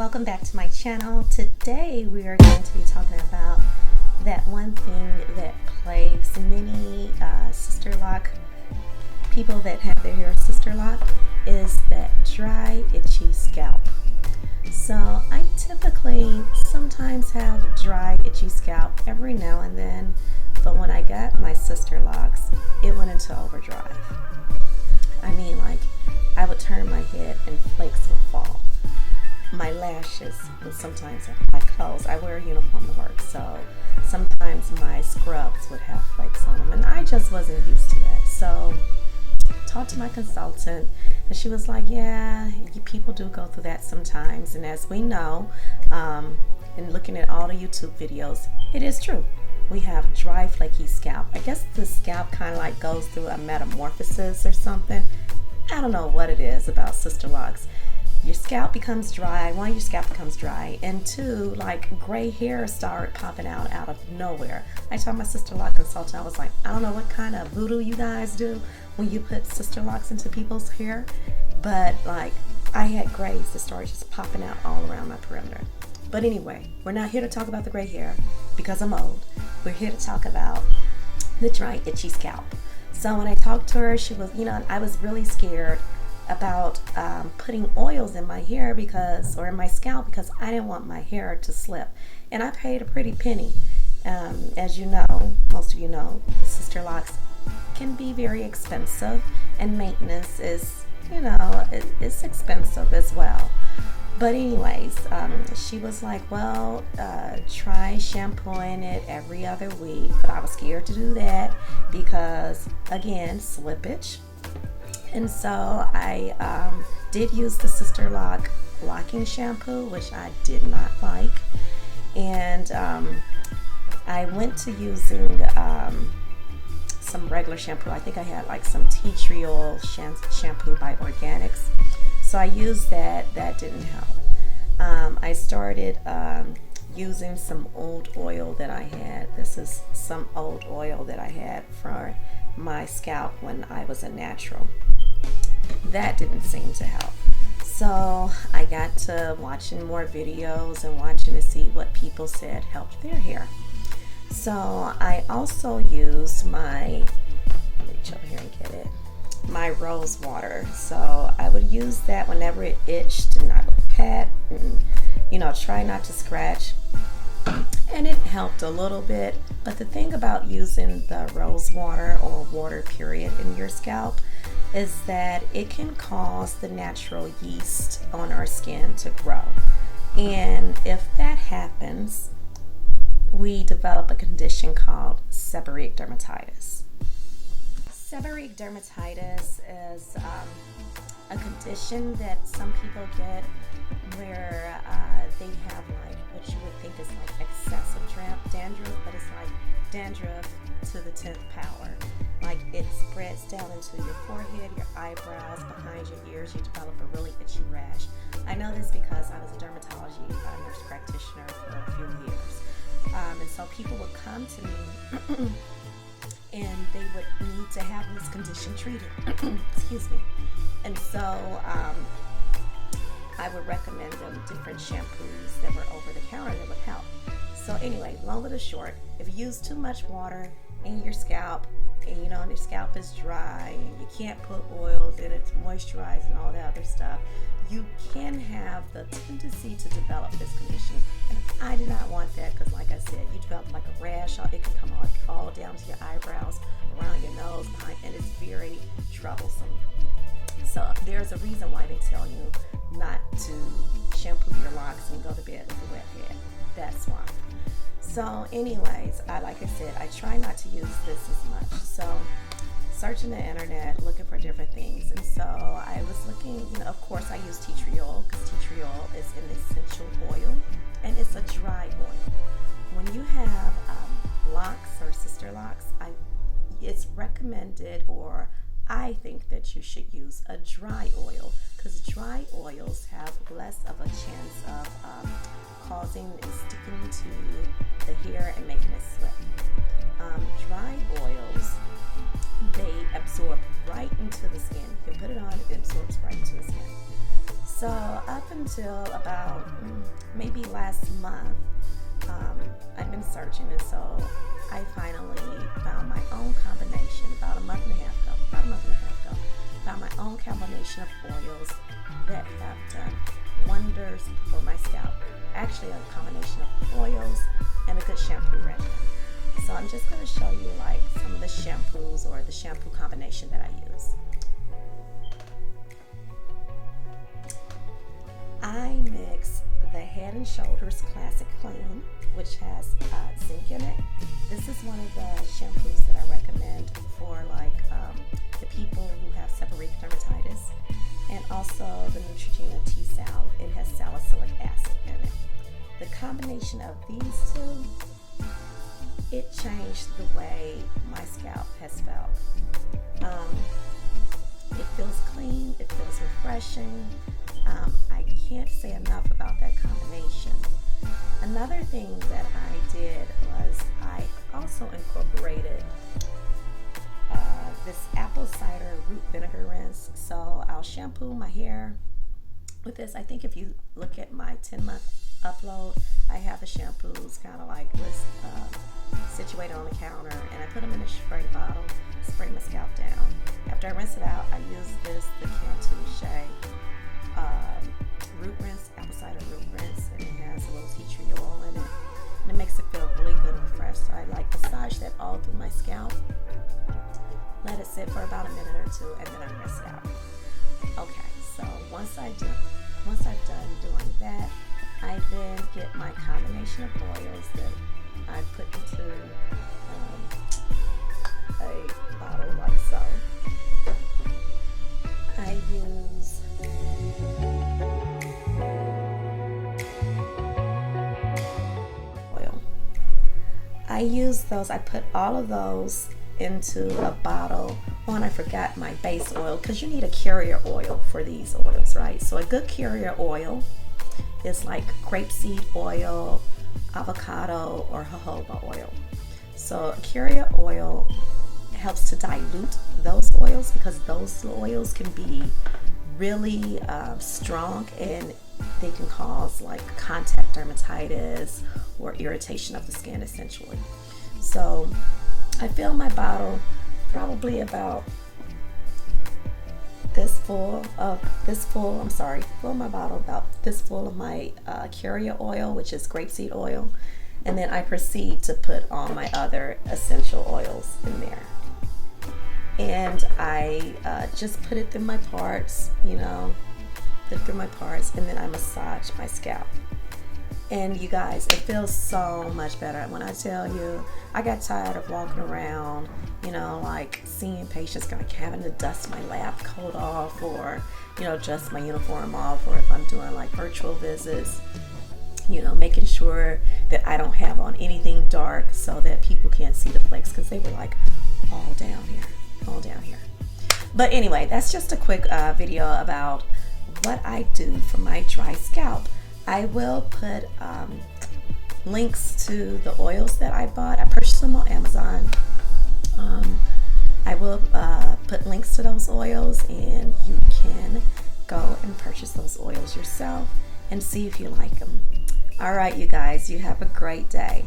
welcome back to my channel. Today we are going to be talking about that one thing that plagues many sister-lock people that have their hair sister-lock is that dry, itchy scalp. So I typically sometimes have dry, itchy scalp every now and then, but when I got my Sisterlocks, it went into overdrive. I mean, like, I would turn my head and flakes would fall. My lashes would sometimes have my clothes. I wear a uniform to work, so sometimes my scrubs would have flakes on them, and I just wasn't used to that. So talked to my consultant, and she was like, yeah, people do go through that sometimes, and as we know, in looking at all the YouTube videos, it is true. We have dry, flaky scalp. I guess the scalp kind of like goes through a metamorphosis or something. I don't know what it is about Sisterlocks. Your scalp becomes dry. One, your scalp becomes dry, and two, like gray hair start popping out of nowhere. I told my Sisterlock consultant, I was like, I don't know what kind of voodoo you guys do when you put Sisterlocks into people's hair, but like I had grays that started just popping out all around my perimeter. But anyway, we're not here to talk about the gray hair because I'm old. We're here to talk about the dry, itchy scalp. So when I talked to her, she was, I was really scared about putting oils in my hair or in my scalp because I didn't want my hair to slip. And I paid a pretty penny. As you know, most of you know, Sisterlocks can be very expensive, and maintenance is, it's expensive as well. But anyways, she was like, well, try shampooing it every other week. But I was scared to do that because, again, slippage. And so I did use the Sisterlock locking shampoo, which I did not like. And I went to using some regular shampoo. I think I had like some tea tree oil shampoo by Organics. So I used that. That didn't help. I started using some old oil that I had. This is some old oil that I had for my scalp when I was a natural. That didn't seem to help. So I got to watching more videos and watching to see what people said helped their hair. So I also used my, reach over here and get it, my rose water. So I would use that whenever it itched, and I would pat and try not to scratch, and it helped a little bit. But the thing about using the rose water or water period in your scalp is that it can cause the natural yeast on our skin to grow, and if that happens, we develop a condition called seborrheic dermatitis. Seborrheic dermatitis is a condition that some people get where they have like what you would think is like excessive dandruff, but it's like dandruff to the 10th power. Like it spreads down into your forehead, your eyebrows, behind your ears. You develop a really itchy rash. I know this because I was a dermatology nurse practitioner for a few years. And so people would come to me and they would need to have this condition treated. Excuse me. And so I would recommend them different shampoos that were over the counter that would help. So anyway, long or the short, if you use too much water in your scalp, and your scalp is dry and you can't put oils in it to moisturize and all that other stuff, you can have the tendency to develop this condition. And I did not want that because, like I said, you develop like a rash. It can come all down to your eyebrows, around your nose, behind, and it's very troublesome. So there's a reason why they tell you not to shampoo your locks and go to bed with a wet head. That's why. So anyways, like I said, I try not to use this as much. So searching the internet, looking for different things. And so I was looking, of course I use tea tree oil because tea tree oil is an essential oil and it's a dry oil. When you have locks or Sisterlocks, it's recommended, or I think that you should use a dry oil because dry oils have less of a chance of causing and sticking to the hair and making it slip. Dry oils, they absorb right into the skin. You can put it on, it absorbs right into the skin. So up until about maybe last month, I've been searching, and so I finally found my own combination about a month and a half ago. Found my own combination of oils that have done wonders for my scalp. Actually, a combination of oils and a good shampoo regimen. So I'm just going to show you like some of the shampoos or the shampoo combination that I use. I mix the Head & Shoulders Classic Clean, which has zinc in it. This is one of the shampoos that I recommend for like the people who have seborrheic dermatitis, and also the Neutrogena T-Sal. It has salicylic acid in it. The combination of these two, it changed the way my scalp has felt. It feels clean, it feels refreshing. I can't say enough about that combination. Another thing that I did was I also incorporated this apple cider root vinegar rinse. So I'll shampoo my hair with this. I think if you look at my 10-month upload, I have the shampoos kind of like situated on the counter, and I put them in a spray bottle, spray my scalp down. After I rinse it out, I use the Cantu Shea root rinse, apple cider root rinse, and it has a little tea tree oil in it, and it makes it feel really good and fresh. So I like massage that all through my scalp, let it sit for about a minute or two, and then I rinse it out. Okay, so once I've done doing that, I then get my combination of oils that I put into a bottle like so. I use oil. I use those, I put all of those into a bottle. Oh, and I forgot my base oil, because you need a carrier oil for these oils, right? So a good carrier oil is like grapeseed oil, avocado, or jojoba oil. So a carrier oil helps to dilute those oils, because those oils can be really strong, and they can cause like contact dermatitis or irritation of the skin essentially. So I fill my bottle probably about fill my bottle about this full of my carrier oil, which is grapeseed oil, and then I proceed to put all my other essential oils in there. And I just put it through my parts, and then I massage my scalp. And you guys, it feels so much better. When I tell you, I got tired of walking around, like seeing patients like having to dust my lab coat off, or, dust my uniform off, or if I'm doing like virtual visits, making sure that I don't have on anything dark so that people can't see the flakes, because they were like all down here. But anyway, that's just a quick video about what I do for my dry scalp. I will put links to the oils that I bought. I purchased them on Amazon. I will put links to those oils, and you can go and purchase those oils yourself and see if you like them. All right, you guys, you have a great day.